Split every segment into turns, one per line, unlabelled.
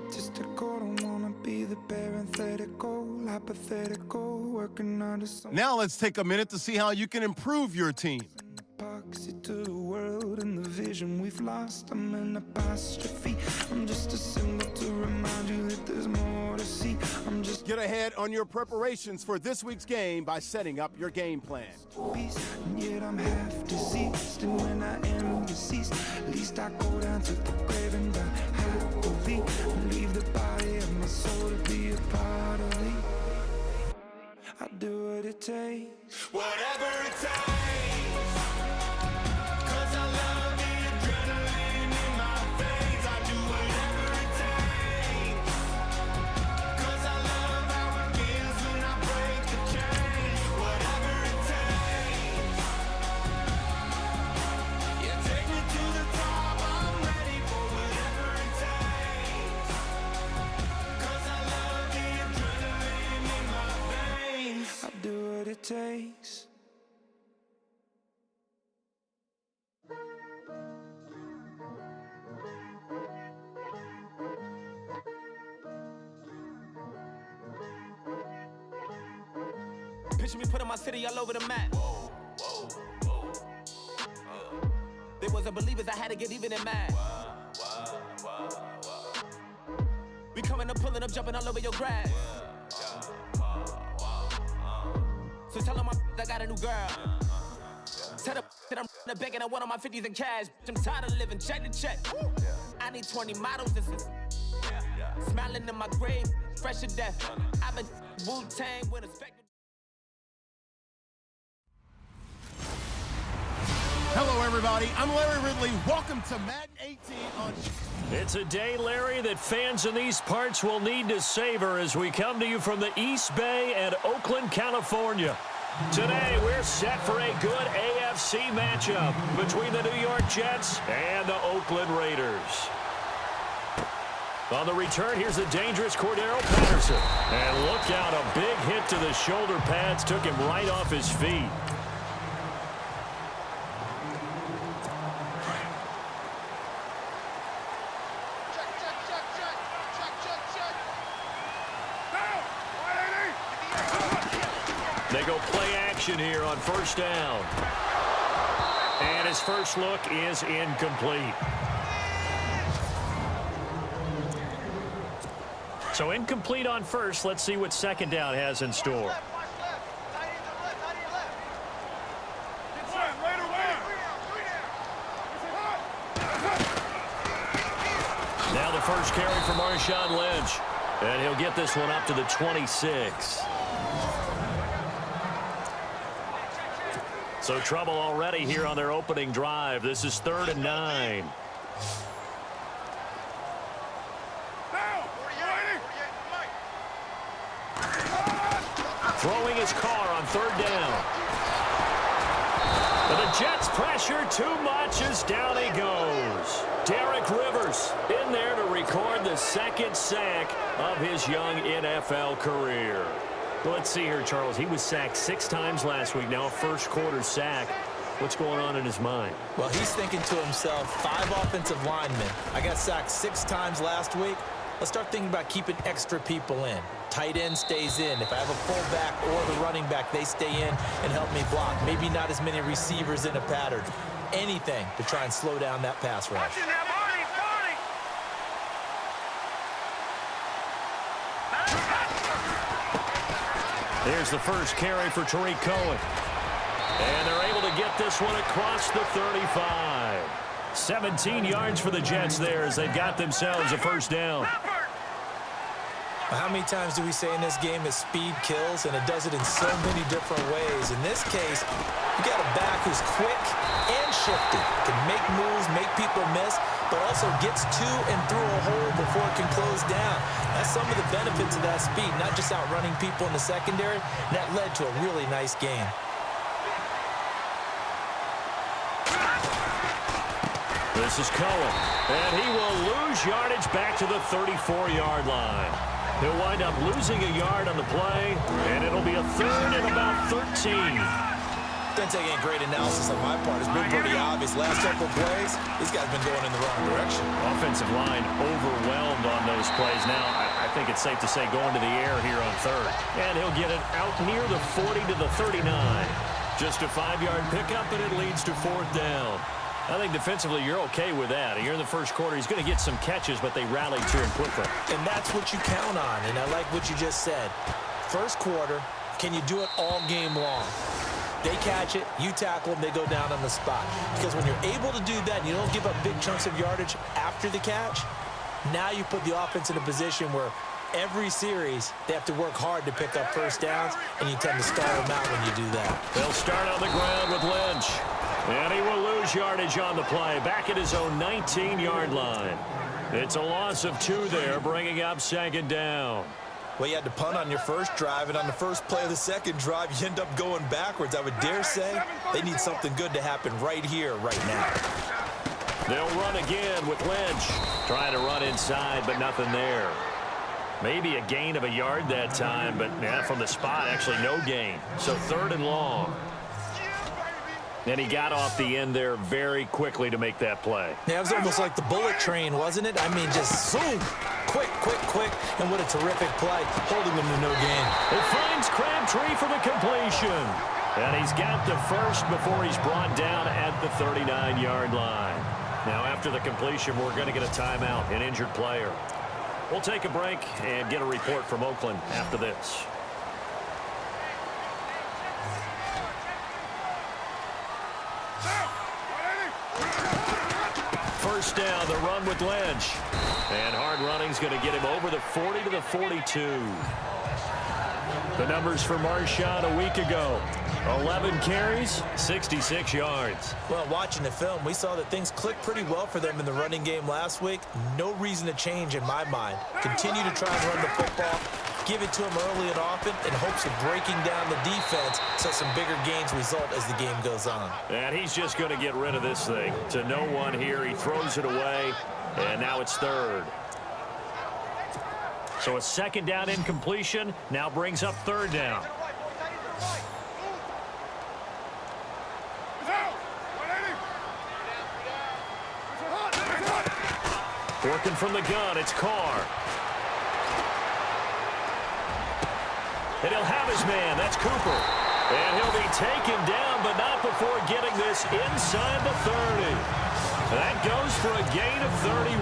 egotistical. Don't wanna be the parenthetical, hypothetical, working on something.
Now let's take a minute to see how you can improve your team.
Epoxy to the world and the vision we've lost. I'm an apostrophe. I'm just a symbol to remind you that there's more to see. I'm just
Get ahead on your preparations for this week's game by setting up your game plan.
peace, and yet I'm half deceased. And when I am deceased, at least I go down to the grave and die happily, and leave the body of my soul to be a part of me. I do what it takes,
Whatever it takes, 'cause I love the adrenaline in my veins. I do whatever it takes, 'cause I love how it feels when I break the chain. Whatever it takes, yeah, take me to the top. I'm ready for whatever it takes, 'cause I love the adrenaline in my veins.
I do what it takes.
Picture me putting my city all over the map. They wasn't believers, I had to get even and mad. We coming up, pulling up, jumping all over your grass. So tell them I got a new girl. Tell them that I'm begging, I want all my 50s in cash. I'm tired of living check to check. I need 20 models. This is smiling in my grave, fresh to death. I've been Wu-Tang with a spectacle.
Hello, everybody. I'm Larry Ridley. Welcome to Madden 18 on...
It's a day, Larry, that fans in these parts will need to savor as we come to you from the East Bay and Oakland, California. Today, we're set for a good AFC matchup between the New York Jets and the Oakland Raiders. On the return, here's the dangerous Cordero Patterson. And look out, a big hit to the shoulder pads took him right off his feet. They go play action here on first down. And his first look is incomplete. So incomplete on first. Let's see what second down has in store. Now the first carry for Marshawn Lynch. And he'll get this one up to the 26. So trouble already here on their opening drive. This is 3rd and 9. Throwing his car on 3rd down. But the Jets pressure too much as down he goes. Derek Rivers in there to record the second sack of his young NFL career. Let's see here, Charles. He was sacked 6 times last week. Now a first-quarter sack. What's going on in his mind?
Well, he's thinking to himself, 5 offensive linemen. I got sacked 6 times last week. Let's start thinking about keeping extra people in. Tight end stays in. If I have a fullback or the running back, they stay in and help me block. Maybe not as many receivers in a pattern. Anything to try and slow down that pass rush.
Here's the first carry for Tariq Cohen. And they're able to get this one across the 35. 17 yards for the Jets there as they've got themselves a first down.
How many times do we say in this game that speed kills, and it does it in so many different ways? In this case, you got a back who's quick and shifty, can make moves, make people miss, but also gets to and through a hole before it can close down. That's some of the benefits of that speed, not just outrunning people in the secondary. That led to a really nice game.
This is Cohen, and he will lose yardage back to the 34-yard line. He'll wind up losing a yard on the play, and it'll be a 3rd and about 13.
defense ain't great analysis on my part. It's been pretty obvious. Last couple of plays, these guys been going in the wrong direction.
Offensive line overwhelmed on those plays. Now, I think it's safe to say going to the air here on third. And he'll get it out near the 40 to the 39. Just a 5-yard pickup, and it leads to fourth down. I think defensively you're okay with that. Here in the first quarter, he's going to get some catches, but they rallied to him quickly.
And that's what you count on, and I like what you just said. First quarter, can you do it all game long? They catch it, you tackle them, they go down on the spot. Because when you're able to do that and you don't give up big chunks of yardage after the catch, now you put the offense in a position where every series they have to work hard to pick up first downs, and you tend to stall them out when you do that.
They'll start on the ground with Lynch. And he will lose yardage on the play, back at his own 19-yard line. It's a loss of 2 there, bringing up second down.
Well, you had to punt on your first drive, and on the first play of the second drive, you end up going backwards. I would dare say they need something good to happen right here, right now.
They'll run again with Lynch. Trying to run inside, but nothing there. Maybe a gain of a yard that time, but from the spot, actually no gain. So third and long. And he got off the end there very quickly to make that play.
Yeah, it was almost like the bullet train, wasn't it? I mean, just zoom, quick, and what a terrific play, holding them to no gain.
It finds Crabtree for the completion. And he's got the first before he's brought down at the 39-yard line. Now, after the completion, we're going to get a timeout, an injured player. We'll take a break and get a report from Oakland after this. First down, the run with Lynch. And hard running's going to get him over the 40 to the 42. The numbers for Marshawn a week ago. 11 carries, 66 yards.
Well, watching the film, we saw that things clicked pretty well for them in the running game last week. No reason to change in my mind. Continue to try and run the football. Give it to him early and often in hopes of breaking down the defense so some bigger gains result as the game goes on.
And he's just going to get rid of this thing. To no one here, he throws it away, and now it's third. So a second down incompletion now brings up third down. Working from the gun, it's Carr. And he'll have his man, that's Cooper. And he'll be taken down, but not before getting this inside the 30. That goes for a gain of 31.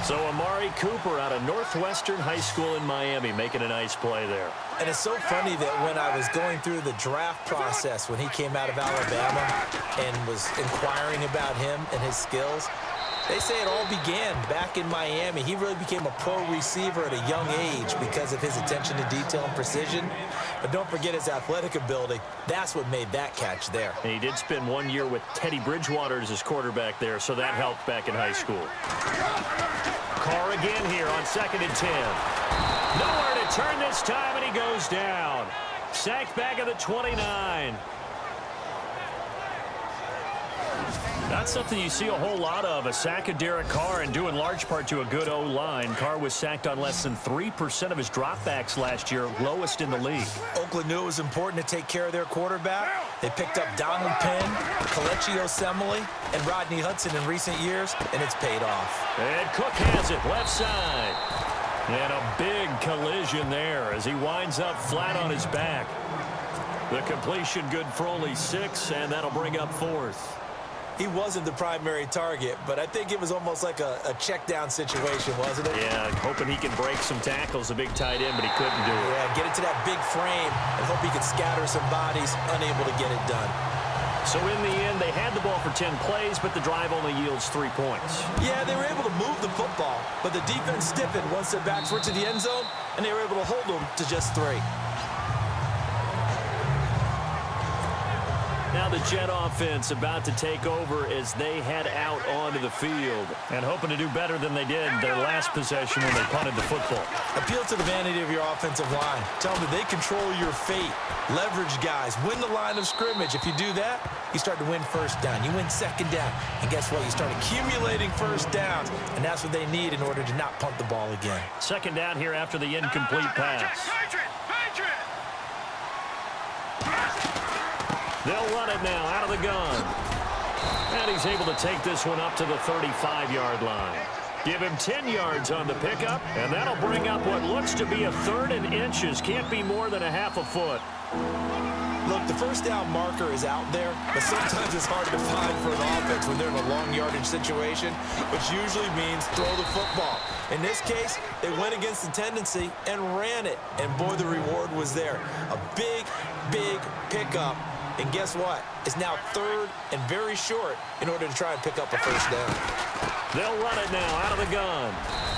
So Amari Cooper out of Northwestern High School in Miami making a nice play there.
And it's so funny that when I was going through the draft process when he came out of Alabama and was inquiring about him and his skills, they say it all began back in Miami. He really became a pro receiver at a young age because of his attention to detail and precision. But don't forget his athletic ability. That's what made that catch there.
And he did spend 1 year with Teddy Bridgewater as his quarterback there, so that helped back in high school. Carr again here on 2nd and 10. Nowhere to turn this time, and he goes down. Sacked back at the 29. Not something you see a whole lot of, a sack of Derek Carr, and due in large part to a good O-line. Carr was sacked on less than 3% of his dropbacks last year, lowest in the league.
Oakland knew it was important to take care of their quarterback. They picked up Donald Penn, Kelechi Osemele, and Rodney Hudson in recent years, and it's paid off.
And Cook has it, left side. And a big collision there as he winds up flat on his back. The completion good for only 6, and that'll bring up 4th.
He wasn't the primary target, but I think it was almost like a check-down situation, wasn't it?
Yeah, hoping he can break some tackles, a big tight end, but he couldn't do it.
Yeah, get it to that big frame and hope he could scatter some bodies, unable to get it done.
So in the end, they had the ball for 10 plays, but the drive only yields 3 points.
Yeah, they were able to move the football, but the defense stiffened once their backs were to the end zone, and they were able to hold them to just 3.
Now the Jet offense about to take over as they head out onto the field and hoping to do better than they did their last possession when they punted the football.
Appeal to the vanity of your offensive line. Tell them that they control your fate. Leverage guys. Win the line of scrimmage. If you do that, you start to win first down. You win second down. And guess what? You start accumulating first downs. And that's what they need in order to not punt the ball again.
Second down here after the incomplete pass. They'll run it now out of the gun. And he's able to take this one up to the 35-yard line. Give him 10 yards on the pickup, and that'll bring up what looks to be a 3rd and inches. Can't be more than a half a foot.
Look, the first down marker is out there, but sometimes it's hard to find for an offense when they're in a long yardage situation, which usually means throw the football. In this case, they went against the tendency and ran it, and boy, the reward was there. A big, big pickup, and guess what? It's now 3rd and very short in order to try and pick up a first down.
They'll run it now out of the gun,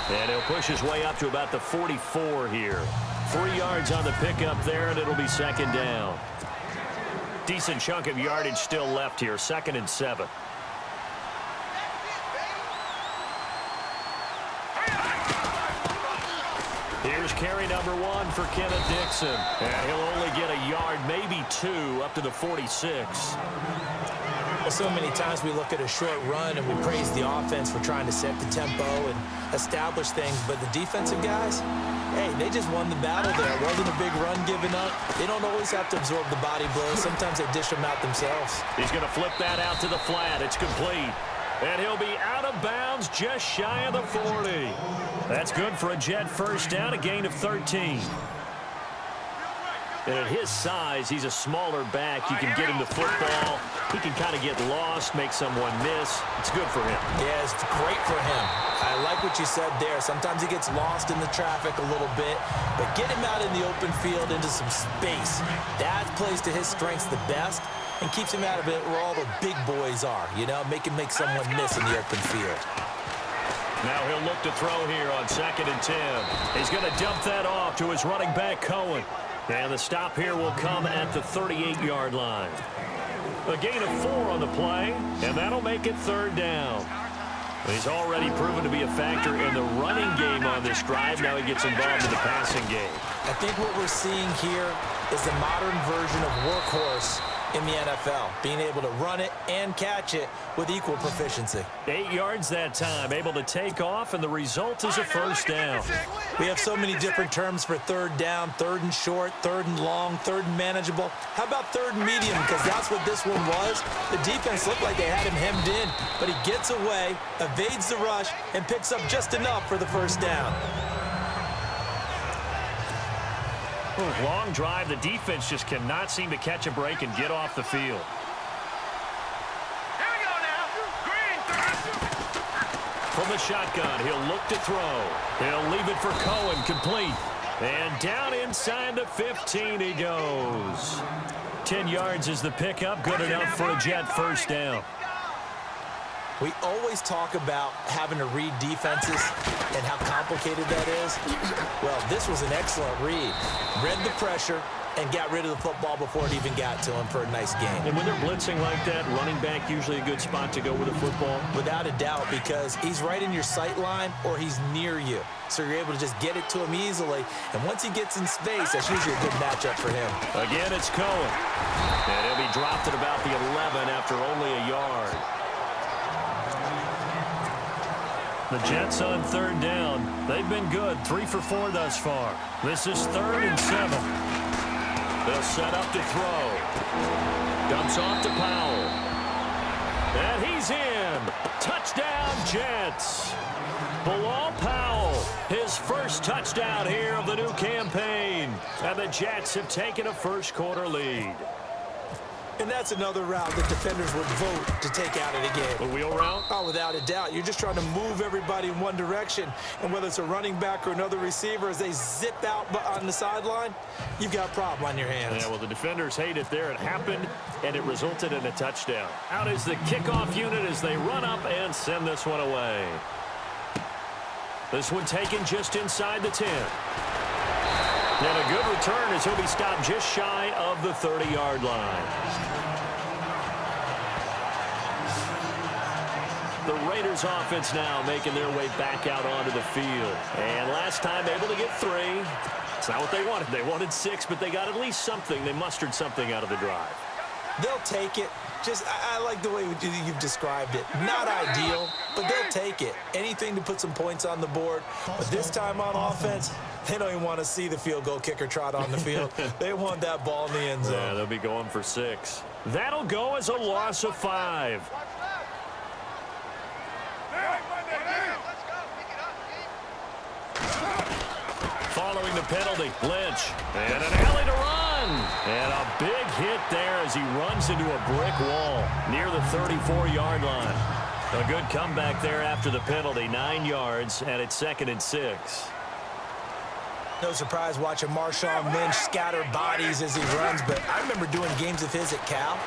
and he'll push his way up to about the 44 here. 3 yards on the pickup there, and it'll be 2nd down. Decent chunk of yardage still left here. 2nd and 7. Here's carry number 1 for Kenneth Dixon. And he'll only get a yard, maybe 2, up to the 46.
Well, so many times we look at a short run and we praise the offense for trying to set the tempo and establish things, but the defensive guys, hey, they just won the battle there. It wasn't a big run given up. They don't always have to absorb the body blows. Sometimes they dish them out themselves.
He's going to flip that out to the flat. It's complete. And he'll be out of bounds just shy of the 40. That's good for a Jet first down, a gain of 13. And at his size, he's a smaller back. You can get him the football. He can kind of get lost, make someone miss. It's good for him.
Yeah, it's great for him. I like what you said there. Sometimes he gets lost in the traffic a little bit, but get him out in the open field into some space. That plays to his strengths the best and keeps him out of it where all the big boys are, you know, make someone miss in the open field.
Now he'll look to throw here on 2nd and 10. He's going to dump that off to his running back, Cohen. And the stop here will come at the 38-yard line. A gain of 4 on the play, and that'll make it 3rd down. He's already proven to be a factor in the running game on this drive. Now he gets involved in the passing game.
I think what we're seeing here is the modern version of workhorse in the NFL, being able to run it and catch it with equal proficiency.
8 yards that time, able to take off, and the result is a first down.
We have so many different terms for 3rd down, 3rd and short, 3rd and long, 3rd and manageable. How about 3rd and medium? Because that's what this one was. The defense looked like they had him hemmed in, but he gets away, evades the rush, and picks up just enough for the first down.
Long drive. The defense just cannot seem to catch a break and get off the field.
Here we go now. Green.
From the shotgun, he'll look to throw. He'll leave it for Cohen, complete. And down inside the 15 he goes. 10 yards is the pickup, good enough for a Jet first down.
We always talk about having to read defenses and how complicated that is. Well, this was an excellent read. Read the pressure and got rid of the football before it even got to him for a nice game.
And when they're blitzing like that, running back usually a good spot to go with the football?
Without a doubt, because he's right in your sight line or he's near you. So you're able to just get it to him easily. And once he gets in space, that's usually a good matchup for him.
Again, it's Cohen. And he'll be dropped at about the 11 after only a yard. The Jets on 3rd down. They've been good, 3 for 4 thus far. This is 3rd and 7. They'll set up to throw. Dumps off to Powell. And he's in. Touchdown, Jets. Bilal Powell, his first touchdown here of the new campaign. And the Jets have taken a first-quarter lead.
And that's another route that defenders would vote to take out of the game.
A wheel route?
Oh, without a doubt. You're just trying to move everybody in one direction. And whether it's a running back or another receiver, as they zip out on the sideline, you've got a problem on your hands.
Yeah, well, the defenders hate it there. It happened, and it resulted in a touchdown. Out is the kickoff unit as they run up and send this one away. This one taken just inside the 10. And a good return as he'll be stopped just shy of the 30-yard line. The Raiders offense now making their way back out onto the field. And last time able to get 3. It's not what they wanted. They wanted 6, but they got at least something. They mustered something out of the drive.
They'll take it. Just, I like the way you've described it. Not ideal, but they'll take it. Anything to put some points on the board. But this time on offense, they don't even want to see the field goal kicker trot on the field. They want that ball in the end zone.
Yeah, they'll be going for 6. That'll go as a loss of 5. Following the penalty, Lynch. And an alley to run. And a big hit there as he runs into a brick wall near the 34-yard line. A good comeback there after the penalty, 9 yards, and it's 2nd and 6.
No surprise watching Marshawn Lynch scatter bodies as he runs, but I remember doing games of his at Cal.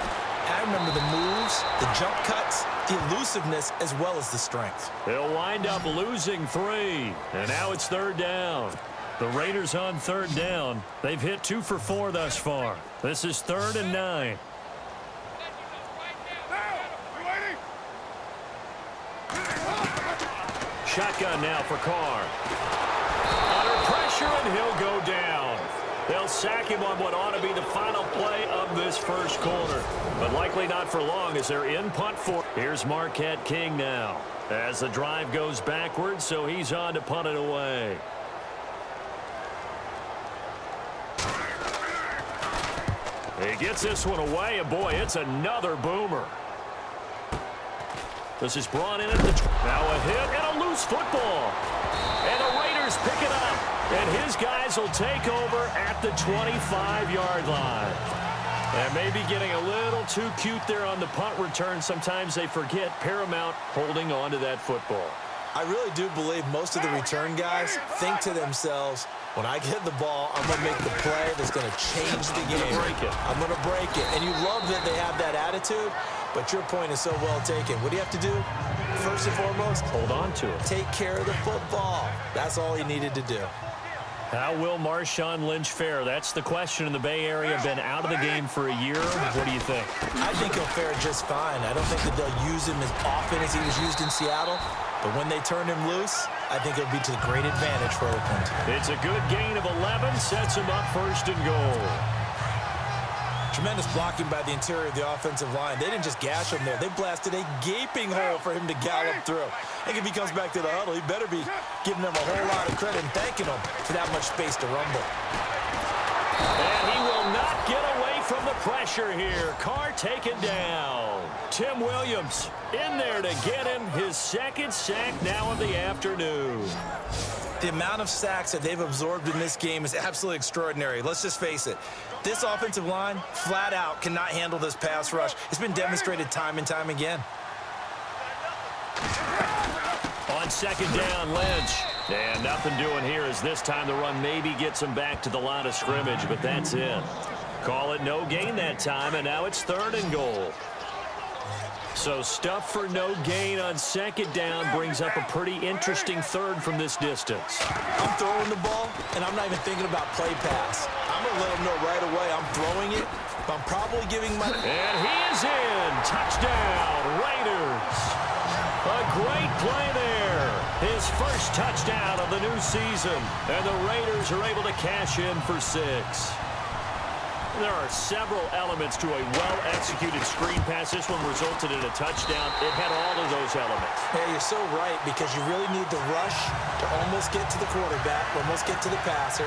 I remember the moves, the jump cuts, the elusiveness, as well as the strength.
They'll wind up losing 3, and now it's 3rd down. The Raiders on 3rd down. They've hit 2 for 4 thus far. This is 3rd and 9. Shotgun now for Carr. Under pressure, and he'll go down. They'll sack him on what ought to be the final play of this first quarter. But likely not for long as they're in punt for. Here's Marquette King now. As the drive goes backwards, so he's on to punt it away. He gets this one away, and boy, it's another boomer. This is brought in at the... Now a hit and a loose football. And the Raiders pick it up. And his guys will take over at the 25-yard line. And maybe getting a little too cute there on the punt return. Sometimes they forget paramount holding on to that football.
I really do believe most of the return guys think to themselves, when I get the ball, I'm going to make the play that's going to change the game. I'm going to break it. And you love that they have that attitude, but your point is so well taken. What do you have to do? First and foremost,
hold on to it.
Take care of the football. That's all he needed to do.
How will Marshawn Lynch fare? That's the question in the Bay Area. Been out of the game for a year. What do you think?
I think he'll fare just fine. I don't think that they'll use him as often as he was used in Seattle. But when they turn him loose, I think it'll be to the great advantage for Oakland.
It's a good gain of 11. Sets him up 1st and goal.
Tremendous blocking by the interior of the offensive line. They didn't just gash him there. They blasted a gaping hole for him to gallop through. I think if he comes back to the huddle, he better be giving them a whole lot of credit and thanking them for that much space to rumble.
And he will not get away from the pressure here. Carr taken down. Tim Williams in there to get him his 2nd sack now of the afternoon.
The amount of sacks that they've absorbed in this game is absolutely extraordinary. Let's just face it. This offensive line, flat out, cannot handle this pass rush. It's been demonstrated time and time again.
On 2nd down, Lynch. And nothing doing here as this time the run maybe gets him back to the line of scrimmage, but that's it. Call it no gain that time, and now it's 3rd and goal. So stuff for no gain on 2nd down brings up a pretty interesting 3rd from this distance.
I'm throwing the ball, and I'm not even thinking about play pass. I'm going to let them know right away I'm throwing it, but I'm probably giving my...
And he is in. Touchdown, Raiders. A great play there. His first touchdown of the new season. And the Raiders are able to cash in for 6. There are several elements to a well-executed screen pass. This one resulted in a touchdown. It had all of those elements.
Yeah, you're so right, because you really need the rush to almost get to the quarterback, almost get to the passer.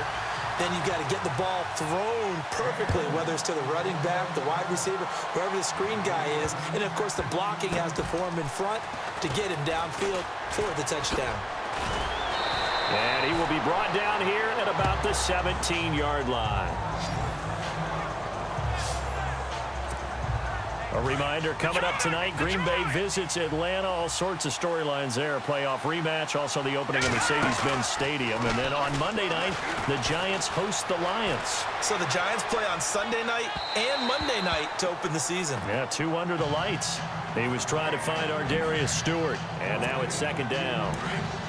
Then you've got to get the ball thrown perfectly, whether it's to the running back, the wide receiver, wherever the screen guy is. And, of course, the blocking has to form in front to get him downfield for the touchdown.
And he will be brought down here at about the 17-yard line. A reminder, coming up tonight, Green Bay visits Atlanta. All sorts of storylines there. A playoff rematch, also the opening of Mercedes-Benz Stadium. And then on Monday night, the Giants host the Lions.
So the Giants play on Sunday night and Monday night to open the season.
Yeah, 2 under the lights. He was trying to find Ardarius Stewart, and now it's 2nd down.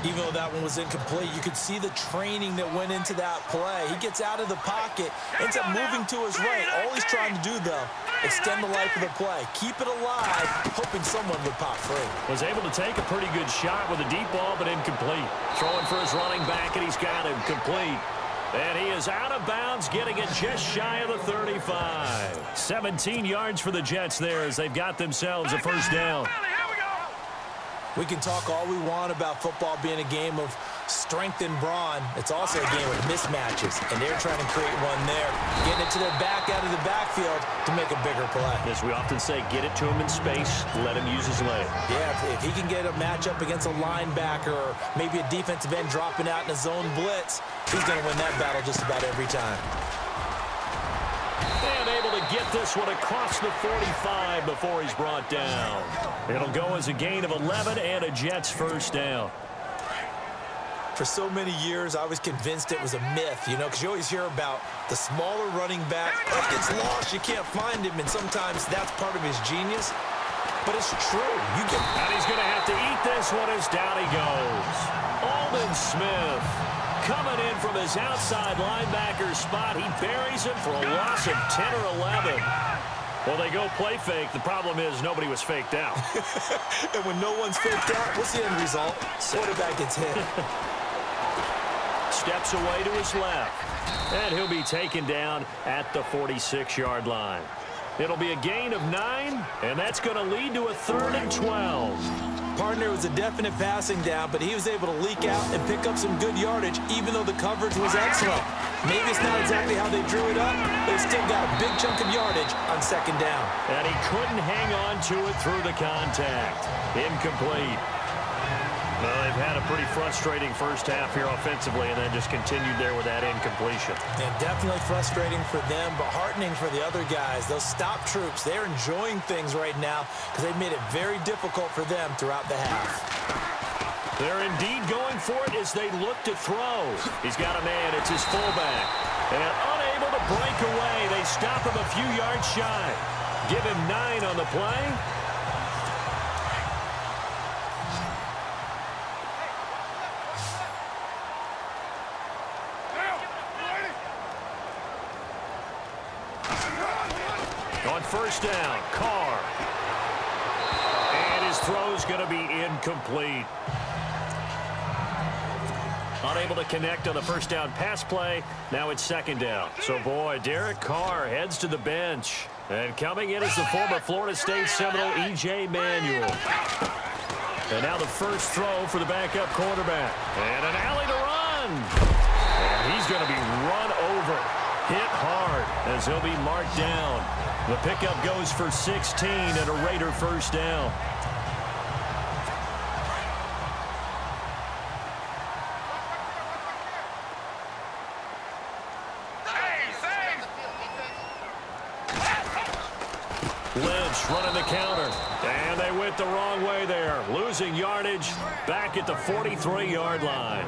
Even though that one was incomplete, you could see the training that went into that play. He gets out of the pocket, ends up moving to his right. All he's trying to do, though, extend the life of the play. Keep it alive, hoping someone would pop free.
Was able to take a pretty good shot with a deep ball, but incomplete. Throwing for his running back, and he's got him complete. And he is out of bounds, getting it just shy of the 35. 17 yards for the Jets there as they've got themselves a 1st down.
We can talk all we want about football being a game of strength and brawn. It's also a game with mismatches, and they're trying to create one there, getting it to their back out of the backfield to make a bigger play.
As we often say, get it to him in space, let him use his leg.
Yeah, if he can get a matchup against a linebacker or maybe a defensive end dropping out in a zone blitz, he's going to win that battle just about every time.
And able to get this one across the 45 before he's brought down. It'll go as a gain of 11 and a Jets first down.
For so many years, I was convinced it was a myth, because you always hear about the smaller running back. If it gets lost, you can't find him, and sometimes that's part of his genius. But it's true.
And he's going to have to eat this one as down he goes. Aldon Smith coming in from his outside linebacker spot. He buries him for a loss of 10 or 11. Well, they go play fake. The problem is nobody was faked out.
And when no one's faked out, what's the end result? Quarterback gets hit.
Steps away to his left. And he'll be taken down at the 46-yard line. It'll be a gain of 9, and that's going to lead to a 3rd and 12.
Partner was a definite passing down, but he was able to leak out and pick up some good yardage, even though the coverage was excellent. Maybe it's not exactly how they drew it up, but he still got a big chunk of yardage on 2nd down.
And he couldn't hang on to it through the contact. Incomplete. Well, they've had a pretty frustrating first half here offensively and then just continued there with that incompletion.
And definitely frustrating for them, but heartening for the other guys. Those stop troops, they're enjoying things right now because they've made it very difficult for them throughout the half.
They're indeed going for it as they look to throw. He's got a man. It's his fullback. And unable to break away, they stop him a few yards shy. Give him 9 on the play. On 1st down, Carr. And his throw's going to be incomplete. Unable to connect on the 1st down pass play. Now it's 2nd down. So, boy, Derek Carr heads to the bench. And coming in is the former Florida State Seminole, E.J. Manuel. And now the first throw for the backup quarterback. And an alley to run. And he's going to be run over. Hit hard as he'll be marked down. The pickup goes for 16 and a Raider first down. Lynch running the counter. And they went the wrong way there. Losing yardage back at the 43-yard line.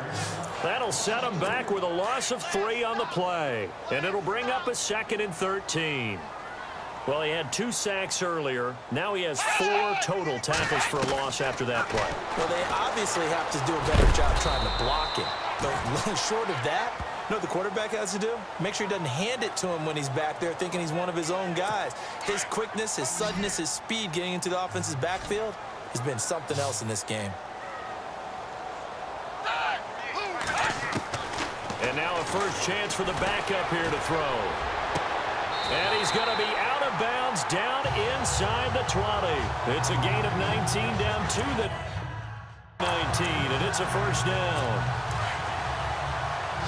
That'll set him back with a loss of 3 on the play. And it'll bring up a 2nd and 13. Well, he had 2 sacks earlier. Now he has 4 total tackles for a loss after that play.
Well, they obviously have to do a better job trying to block him. But short of that, you know what the quarterback has to do? Make sure he doesn't hand it to him when he's back there thinking he's one of his own guys. His quickness, his suddenness, his speed getting into the offense's backfield has been something else in this game.
And now a first chance for the backup here to throw. And he's going to be out of bounds down inside the 20. It's a gain of 19 down to the 19, and it's a first down.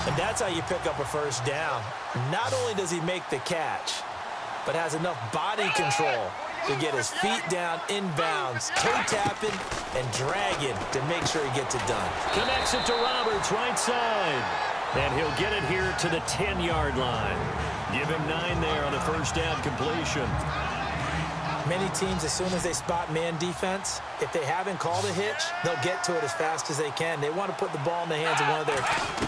And that's how you pick up a first down. Not only does he make the catch, but has enough body control to get his feet down inbounds, toe tapping and dragging to make sure he gets it done.
Connects it to Roberts, right side. And he'll get it here to the 10-yard line. Give him 9 there on a first down completion.
Many teams, as soon as they spot man defense, if they haven't called a hitch, they'll get to it as fast as they can. They want to put the ball in the hands of one of their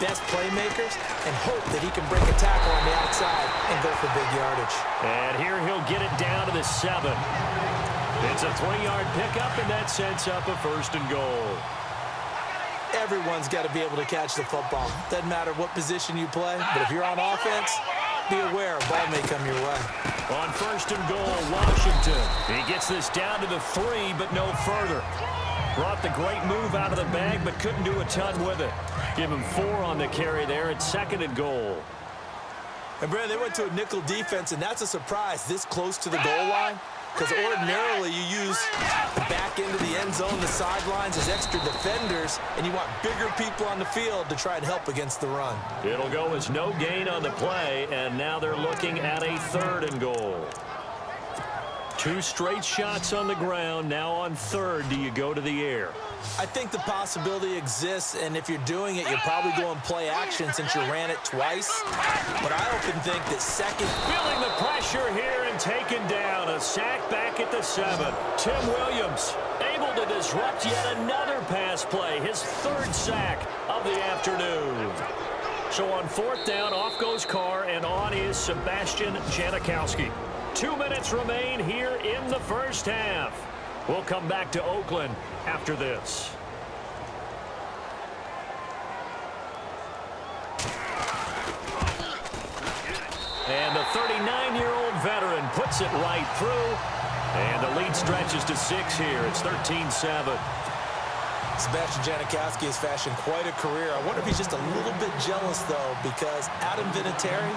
best playmakers and hope that he can break a tackle on the outside and go for big yardage.
And here he'll get it down to the 7. It's a 3-yard pickup, and that sets up a 1st and goal.
Everyone's got to be able to catch the football. Doesn't matter what position you play, but if you're on offense, be aware a ball may come your way.
On 1st and goal, Washington. He gets this down to the 3, but no further. Brought the great move out of the bag, but couldn't do a ton with it. Give him 4 on the carry there at 2nd and goal.
And, Brandon, they went to a nickel defense, and that's a surprise this close to the goal line. because ordinarily you use the back end of the end zone, the sidelines as extra defenders, and you want bigger people on the field to try and help against the run.
It'll go as no gain on the play, and now they're looking at a 3rd and goal. 2 straight shots on the ground. Now on 3rd, do you go to the air?
I think the possibility exists, and if you're doing it, you're probably going play action since you ran it twice. But I often think that 2nd...
Feeling the pressure here and taken down. A sack back at the 7. Tim Williams able to disrupt yet another pass play. His 3rd sack of the afternoon. So on 4th down, off goes Carr, and on is Sebastian Janikowski. 2 minutes remain here in the first half. We'll come back to Oakland after this. And the 39-year-old veteran puts it right through. And the lead stretches to 6 here. It's 13-7.
Sebastian Janikowski has fashioned quite a career. I wonder if he's just a little bit jealous, though, because Adam Vinatieri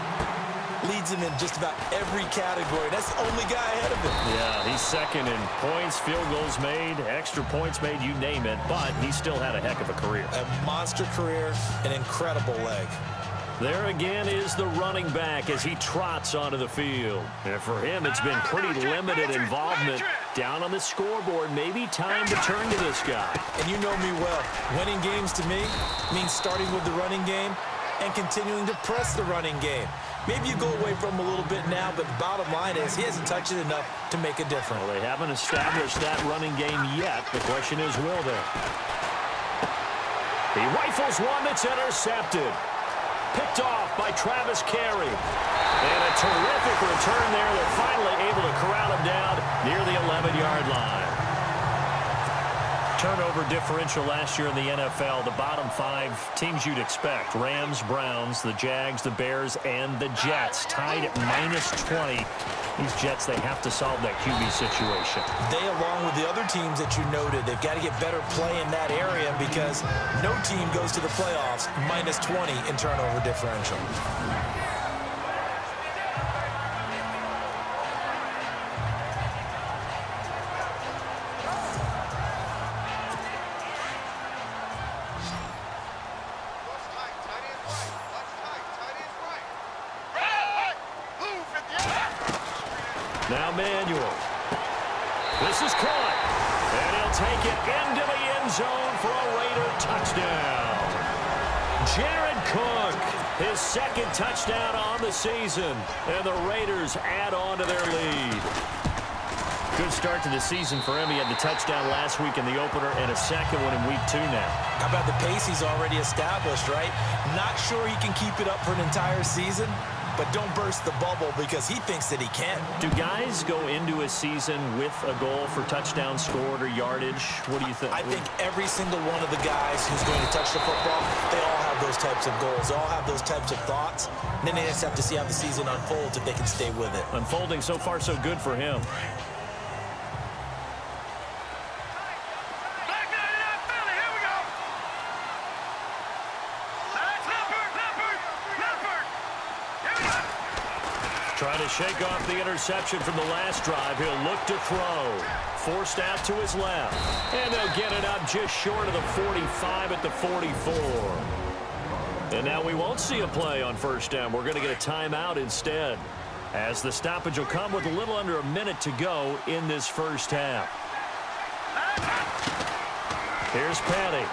leads him in just about every category. That's the only guy ahead of him.
Yeah, he's 2nd in points, field goals made, extra points made, you name it. But he still had a heck of a career.
A monster career, an incredible leg.
There again is the running back as he trots onto the field. And for him, it's been pretty limited involvement. Down on the scoreboard, maybe time to turn to this guy.
And you know me well. Winning games to me means starting with the running game and continuing to press the running game. Maybe you go away from him a little bit now, but the bottom line is he hasn't touched it enough to make a difference.
Well, they haven't established that running game yet. The question is, will they? He rifles one that's intercepted. Picked off by Travis Carey. And a terrific return there. They're finally able to corral him down near the 11-yard line. Turnover differential last year in the NFL, the bottom 5 teams you'd expect. Rams, Browns, the Jags, the Bears, and the Jets tied at -20. These Jets, they have to solve that QB situation.
They, along with the other teams that you noted, they've got to get better play in that area because no team goes to the playoffs -20 in turnover differential.
Now Manuel. This is caught. And he'll take it into the end zone for a Raider touchdown. Jared Cook, his 2nd touchdown on the season. And the Raiders add on to their lead. Good start to the season for him. He had the touchdown last week in the opener and a 2nd one in week 2 now.
How about the pace he's already established, right? Not sure he can keep it up for an entire season, but don't burst the bubble because he thinks that he can.
Do guys go into a season with a goal for touchdowns scored or yardage? What do you think?
I think every single one of the guys who's going to touch the football, they all have those types of goals. They all have those types of thoughts. And then they just have to see how the season unfolds if they can stay with it.
Unfolding so far so good for him. Trying to shake off the interception from the last drive. He'll look to throw. Forced out to his left. And they'll get it up just short of the 45 at the 44. And now we won't see a play on 1st down. We're going to get a timeout instead, as the stoppage will come with a little under a minute to go in this first half. Here's Petty.